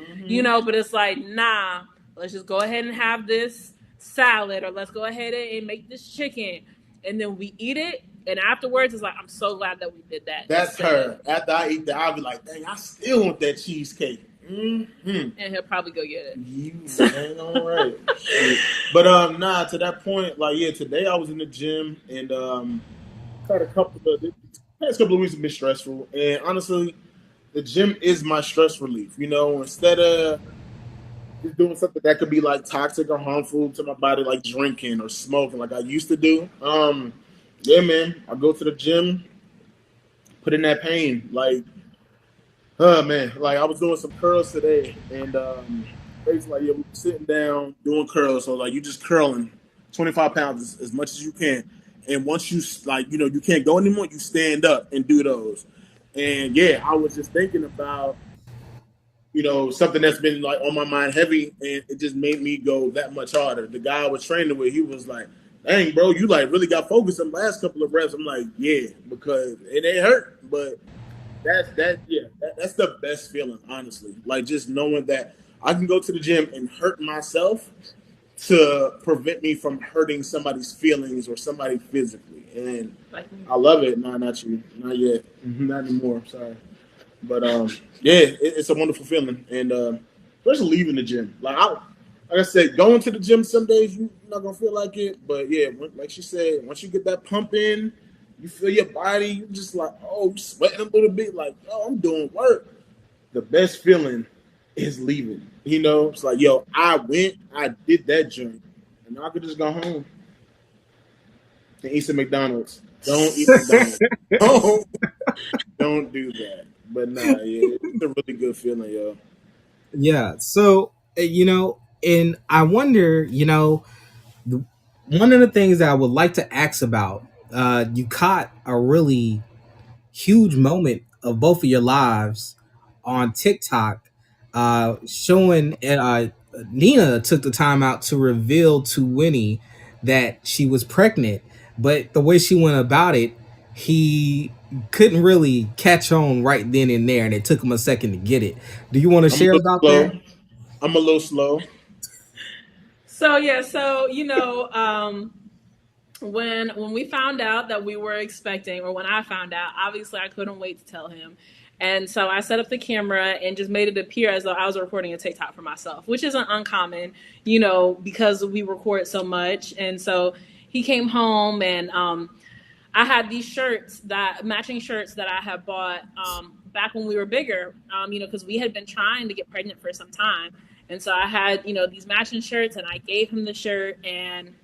but it's like, nah, let's just go ahead and have this salad, or let's go ahead and make this chicken. And then we eat it. And afterwards, it's like, I'm so glad that we did that. That's her. After I eat that, I'll be like, dang, I still want that cheesecake. And he'll probably go get it. You ain't all right. But nah, to that point, like yeah, today I was in the gym and had a couple of the past couple of weeks have been stressful. And honestly, the gym is my stress relief. Instead of just doing something that could be like toxic or harmful to my body, like drinking or smoking, like I used to do. Yeah, man, I go to the gym, put in that pain, like. Oh man, like I was doing some curls today, and basically, like, yeah, we were sitting down doing curls. So like you just curling 25 pounds as much as you can, and once you like you can't go anymore, you stand up and do those. And yeah, I was just thinking about something that's been like on my mind heavy, and it just made me go that much harder. The guy I was training with, he was like, "Dang, bro, you like really got focused on the last couple of reps." I'm like, "Yeah," because it ain't hurt, but. That's the best feeling, honestly. Like just knowing that I can go to the gym and hurt myself to prevent me from hurting somebody's feelings or somebody physically. And I love it. No, not you. Not yet. Not anymore. Sorry. But yeah, it's a wonderful feeling. And especially leaving the gym. Like I said, going to the gym some days you're not gonna feel like it. But yeah, like she said, once you get that pump in, you feel your body, you just like, oh, you sweating a little bit, like, oh, I'm doing work. The best feeling is leaving. It's like, yo, I went, I did that joint, and now I could just go home and eat some McDonald's. Don't eat McDonald's. don't, don't do that. But nah, yeah, it's a really good feeling, yo. Yeah. So, and I wonder, one of the things that I would like to ask about, you caught a really huge moment of both of your lives on TikTok, showing Nina took the time out to reveal to Winnie that she was pregnant, but the way she went about it, he couldn't really catch on right then and there, and it took him a second to get it. Do you want to I'm a share little about that? slow. I'm a little slow. So yeah, so when we found out that we were expecting, or when I found out, obviously I couldn't wait to tell him. And so I set up the camera and just made it appear as though I was recording a TikTok for myself, which isn't uncommon, because we record so much. And so he came home, and I had these matching shirts that I had bought back when we were bigger, because we had been trying to get pregnant for some time. And so I had, these matching shirts, and I gave him the shirt, and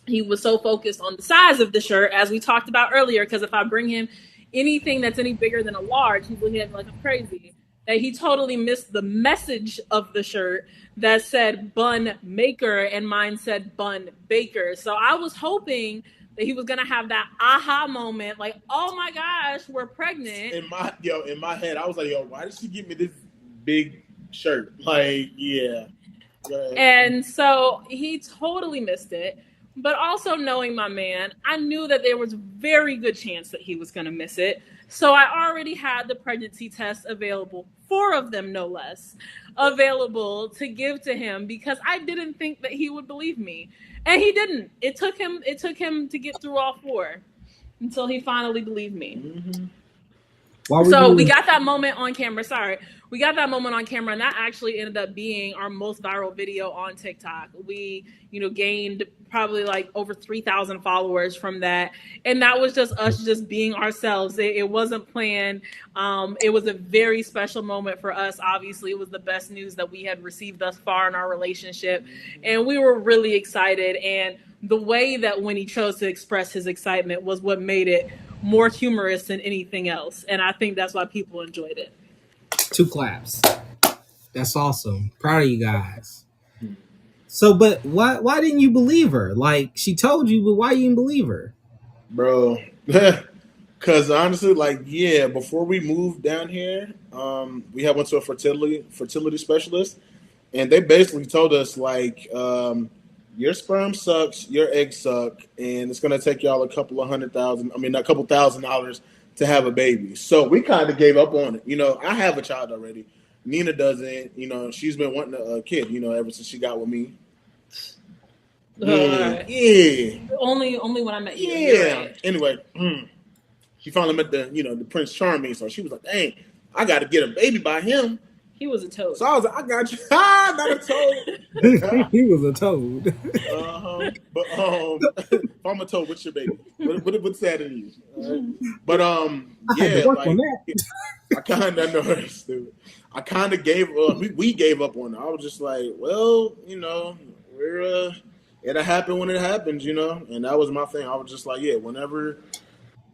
he was so focused on the size of the shirt, as we talked about earlier, because if I bring him anything that's any bigger than a large, he's looking at me like I'm crazy, that he totally missed the message of the shirt that said bun maker, and mine said bun baker. So I was hoping that he was going to have that aha moment, like, oh my gosh, we're pregnant. In my head, I was like, yo, why did she give me this big shirt? Like, yeah. And so he totally missed it. But also, knowing my man, I knew that there was a very good chance that he was going to miss it. So I already had the pregnancy tests available, 4 of them no less, available to give to him, because I didn't think that he would believe me. And he didn't. It took him to get through all 4 until he finally believed me. Mm-hmm. So we got that moment on camera. Sorry. We got that moment on camera, and that actually ended up being our most viral video on TikTok. We, gained probably like over 3,000 followers from that. And that was just us just being ourselves. It wasn't planned. It was a very special moment for us. Obviously, it was the best news that we had received thus far in our relationship. And we were really excited. And the way that Winnie chose to express his excitement was what made it more humorous than anything else. And I think that's why people enjoyed it. 2 claps. That's awesome. Proud of you guys. So, but why didn't you believe her? Like, she told you, but why you didn't believe her? Bro. Because honestly, like, yeah, before we moved down here, we had went to a fertility specialist, and they basically told us, like, your sperm sucks, your eggs suck, and it's gonna take y'all a couple thousand dollars to have a baby. So we kind of gave up on it. I have a child already. Nina doesn't. She's been wanting a kid. Ever since she got with me. Yeah. Only when I met you. Yeah. Right. Anyway, she finally met the Prince Charming, so she was like, "Dang, I got to get a baby by him." He was a toad. So I was like, "I got you." Not a toad. He was a toad. But if I'm a toad, what's your baby? What's that in you? But yeah, like I kind of know it's stupid. I kind of gave up. We gave up on it. I was just like, well, we're it'll happen when it happens, And that was my thing. I was just like, yeah, whenever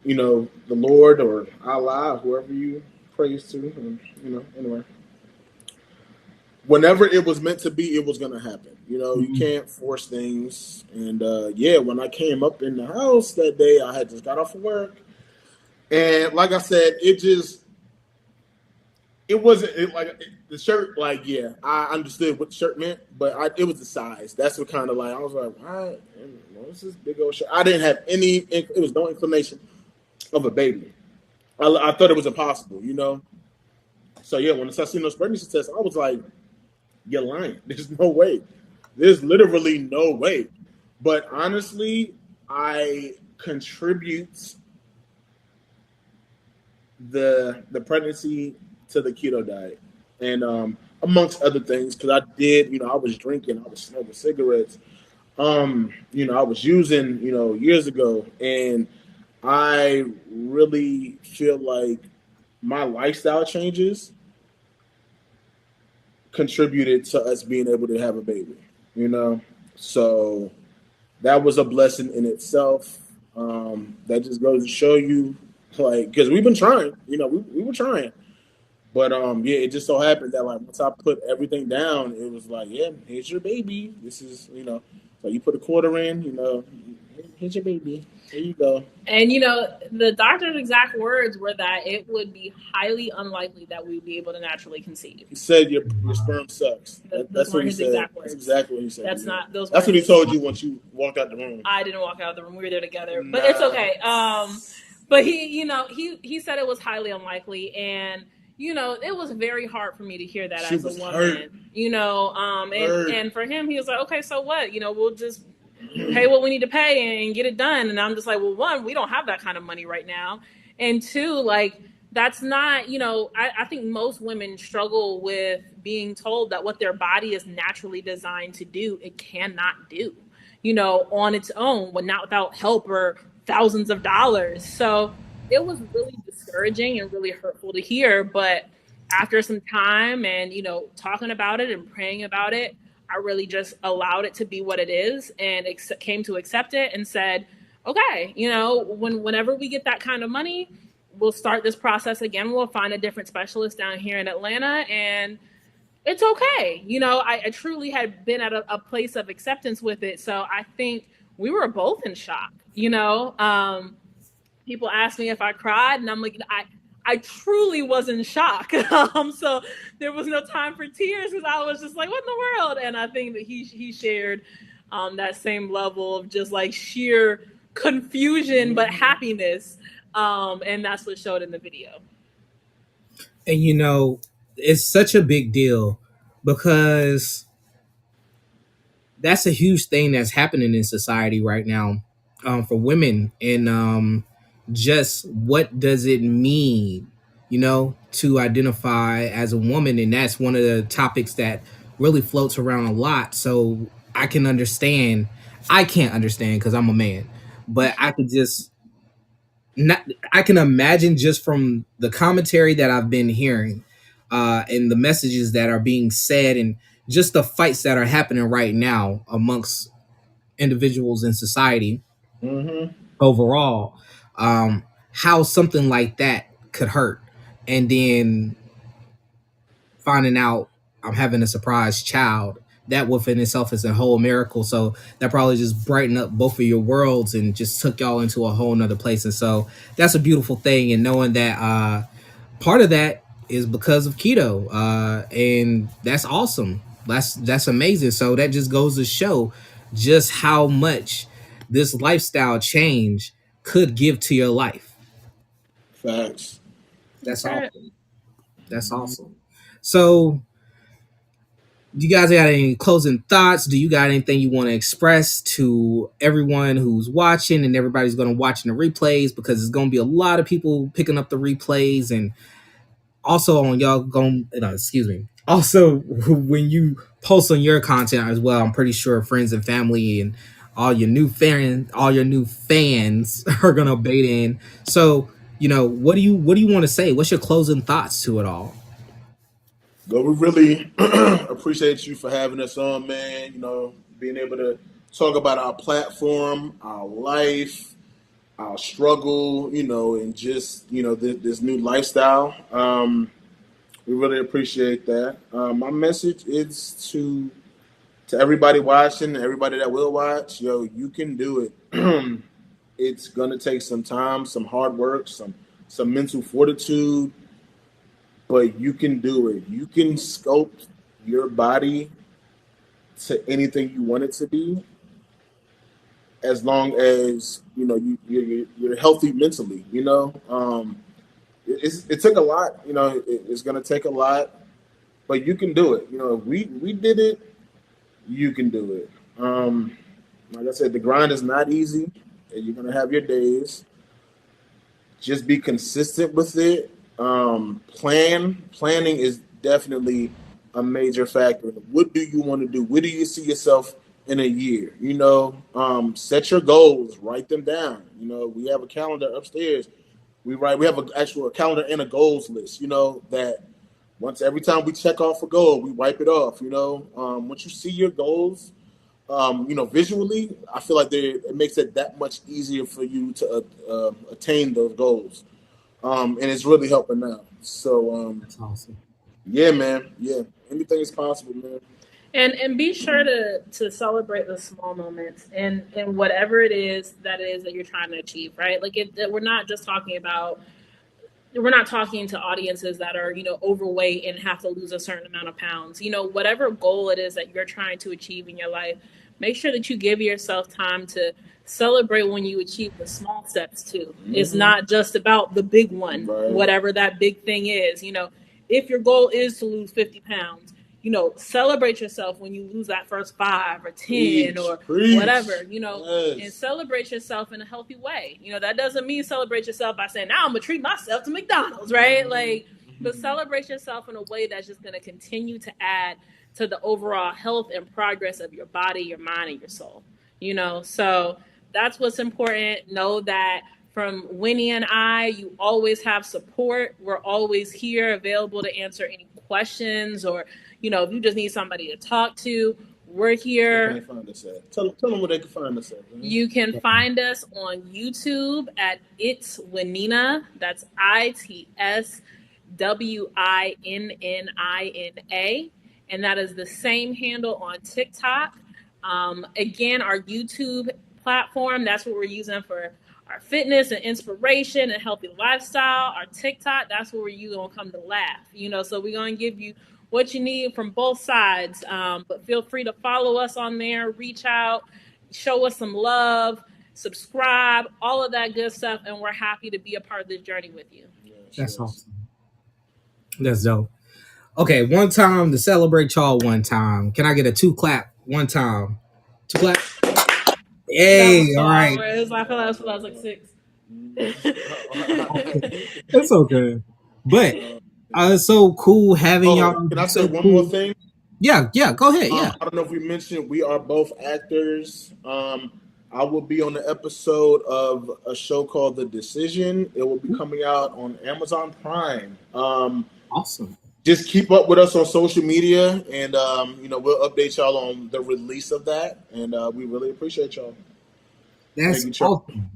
the Lord or Allah, whoever you praise to, and, anyway. Whenever it was meant to be, it was gonna happen. You can't force things. And yeah, when I came up in the house that day, I had just got off of work, and like I said, it wasn't like the shirt. Like, yeah, I understood what the shirt meant, but it was the size. That's what kind of like I was like, why? What's this big old shirt? I didn't have any. It was no inclination of a baby. I thought it was impossible. So yeah, when I seen those pregnancy tests, I was like, you're lying. There's no way. There's literally no way. But honestly, I contribute the pregnancy to the keto diet, and amongst other things, because I did, I was drinking, I was smoking cigarettes, I was using, years ago, and I really feel like my lifestyle changes contributed to us being able to have a baby, so that was a blessing in itself. That just goes to show you, like, because we've been trying, we were trying, but yeah, it just so happened that like once I put everything down, it was like, yeah, here's your baby. This is, so you put a quarter in, Here's your baby. There you go. And the doctor's exact words were that it would be highly unlikely that we would be able to naturally conceive. He said your sperm sucks. Those That's what weren't he his said. exact That's words. exactly what he said. That's not those. That's weren't what he his, told you once you walked out the room. I didn't walk out of the room. We were there together, but it's okay. But he said it was highly unlikely, and it was very hard for me to hear that She as a was woman. hurt. And for him, he was like, okay, so what? We'll just pay what we need to pay and get it done. And I'm just like, well, one, we don't have that kind of money right now, and two, like that's not, I think most women struggle with being told that what their body is naturally designed to do, it cannot do, on its own, when not without help or thousands of dollars. So it was really discouraging and really hurtful to hear. But after some time and, talking about it and praying about it, I really just allowed it to be what it is and came to accept it and said, okay, whenever we get that kind of money, we'll start this process again. We'll find a different specialist down here in Atlanta, and it's okay. I truly had been at a place of acceptance with it. So I think we were both in shock. People ask me if I cried, and I'm like, I truly was in shock. So there was no time for tears because I was just like, what in the world? And I think that he shared that same level of just like sheer confusion, but happiness. And that's what showed in the video. And it's such a big deal because that's a huge thing that's happening in society right now, for women. And just what does it mean, to identify as a woman? And that's one of the topics that really floats around a lot. So I can understand. I can't understand because I'm a man, but I could just not. I can imagine just from the commentary that I've been hearing, and the messages that are being said, and just the fights that are happening right now amongst individuals in society Mm-hmm. overall, how something like that could hurt. And then finding out I'm having a surprise child, that within itself is a whole miracle. So that probably just brightened up both of your worlds and just took y'all into a whole nother place. And so that's a beautiful thing. And knowing that part of that is because of keto, and that's awesome. That's amazing. So that just goes to show just how much this lifestyle change could give to your life. Facts. That's That's right. awesome. That's awesome. So, do you guys got any closing thoughts? Do you got anything you want to express to everyone who's watching and everybody's going to watch in the replays? Because there's going to be a lot of people picking up the replays, and also on y'all going, no, excuse me. Also, when you post on your content as well, I'm pretty sure friends and family and all your new fans are gonna bait in. So, what do you want to say? What's your closing thoughts to it all? But we really appreciate you for having us on, man. Being able to talk about our platform, our life, our struggle, and just this new lifestyle. We really appreciate that. My message is to everybody watching, everybody that will watch. Yo, you can do it. It's gonna take some time, some hard work, some mental fortitude, but you can do it. You can sculpt your body to anything you want it to be, as long as you're healthy mentally. It took a lot. It's gonna take a lot, but you can do it. If we did it, you can do it. Like I said, the grind is not easy, and you're gonna have your days. Just be consistent with it. Planning is definitely a major factor. What do you want to do? Where do you see yourself in a year? Set your goals, write them down. We have a calendar upstairs. We have an actual calendar and a goals list. That once every time we check off a goal, we wipe it off. Once you see your goals, visually, I feel like it makes it that much easier for you to attain those goals. And it's really helping out. So, That's awesome. yeah, man. Yeah, anything is possible, man. And be sure to celebrate the small moments and whatever it is that you're trying to achieve, right? Like we're not just talking about, we're not talking to audiences that are, overweight and have to lose a certain amount of pounds. Whatever goal it is that you're trying to achieve in your life, make sure that you give yourself time to celebrate when you achieve the small steps too. It's not just about the big one, Right. whatever that big thing is. If your goal is to lose 50 pounds, celebrate yourself when you lose that first 5 or 10 Preach. or Preach. whatever, and Yes. celebrate yourself in a healthy way. That doesn't mean celebrate yourself by saying, now I'm gonna treat myself to McDonald's, right? Like, but celebrate yourself in a way that's just gonna continue to add to the overall health and progress of your body, your mind, and your soul. So that's what's important. Know that from Winnie and I, you always have support. We're always here available to answer any questions, or, if you just need somebody to talk to, we're Where can they here. find us at? Tell them where they can find us at, man. You can find us on YouTube at It's Winina. That's ITSWINNINA. And that is the same handle on TikTok. Again, our YouTube platform, that's what we're using for our fitness and inspiration and healthy lifestyle. Our TikTok, that's where you gonna come to laugh. So we're gonna give you what you need from both sides. But feel free to follow us on there, reach out, show us some love, subscribe, all of that good stuff, and we're happy to be a part of this journey with you. Yes, That's yes. awesome. That's dope. Okay, one time to celebrate y'all. One time. Can I get a two clap? One time. Two clap. That Hey, was so all right. awkward. I feel like I was like six. It's okay. But it's so cool having Oh, y'all. can I say So one more cool. thing? Yeah, yeah. Go ahead. Yeah. I don't know if we mentioned we are both actors. I will be on the episode of a show called The Decision. It will be coming out on Amazon Prime. Awesome. Just keep up with us on social media, and we'll update y'all on the release of that. And we really appreciate y'all. Thank That's you, Charlie. awesome.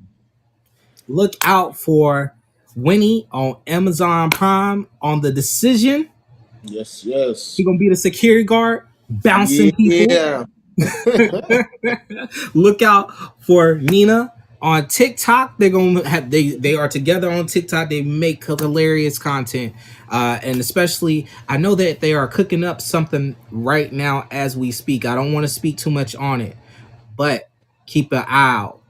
Look out for Winnie on Amazon Prime on The Decision. Yes, He yes, gonna be the security guard, bouncing people. yeah. Look out for Nina on TikTok. They're gonna have they are together on TikTok. They make hilarious content, and especially I know that they are cooking up something right now as we speak. I don't want to speak too much on it, but keep an eye out.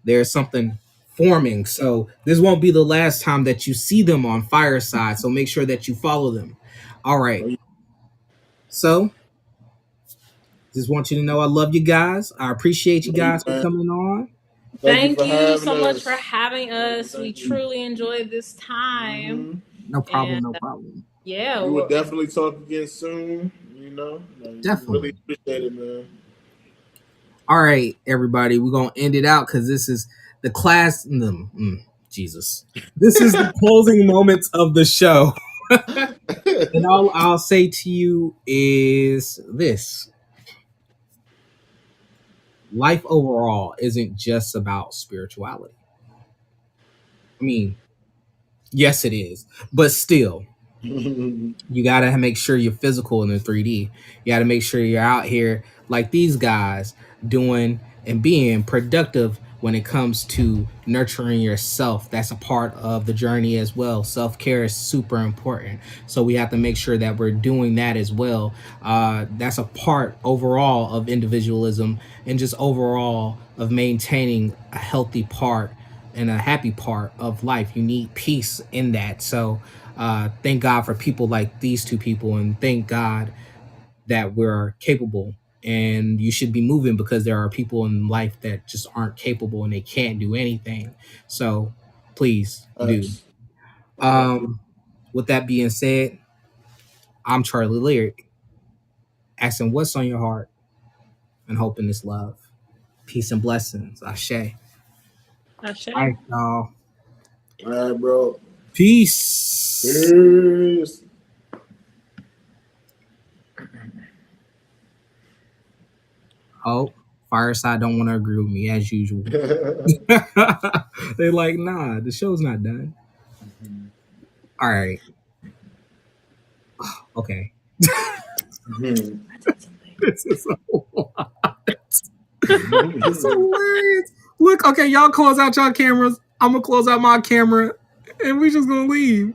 There's something forming, so this won't be the last time that you see them on Fireside. So make sure that you follow them. All right, so just want you to know I love you guys. I appreciate you Love you, guys for man. coming on. Thank you Thank for you having so much for us. having Thank you. us. We Thank you. truly enjoyed this time. No And problem, no problem. yeah, We will definitely talk again soon. We really Definitely. appreciate it, man. All right, everybody, we're gonna end it out because this is the class. Jesus, this is the closing moments of the show, and all I'll say to you is this: life overall isn't just about spirituality. I mean, yes, it is, but still, you got to make sure you're physical in the 3D. You got to make sure you're out here like these guys doing and being productive when it comes to nurturing yourself. That's a part of the journey as well. Self-care is super important. So we have to make sure that we're doing that as well. That's a part overall of individualism and just overall of maintaining a healthy part and a happy part of life. You need peace in that. So thank God for people like these two people, and thank God that we're capable. And you should be moving because there are people in life that just aren't capable and they can't do anything. So please do. Thanks. Um, with that being said, I'm Charlie Lyric, asking what's on your heart and hoping it's love. Peace and blessings. Ashe. All Ashe. right, y'all. All right, bro. Peace. Peace. Oh, Fireside don't want to agree with me as usual. They're like, nah, the show's not done. All right. Okay. Mhm. I did something. This is a lot. That's hilarious. Look, okay, y'all close out y'all cameras. I'm gonna close out my camera, and we just gonna leave.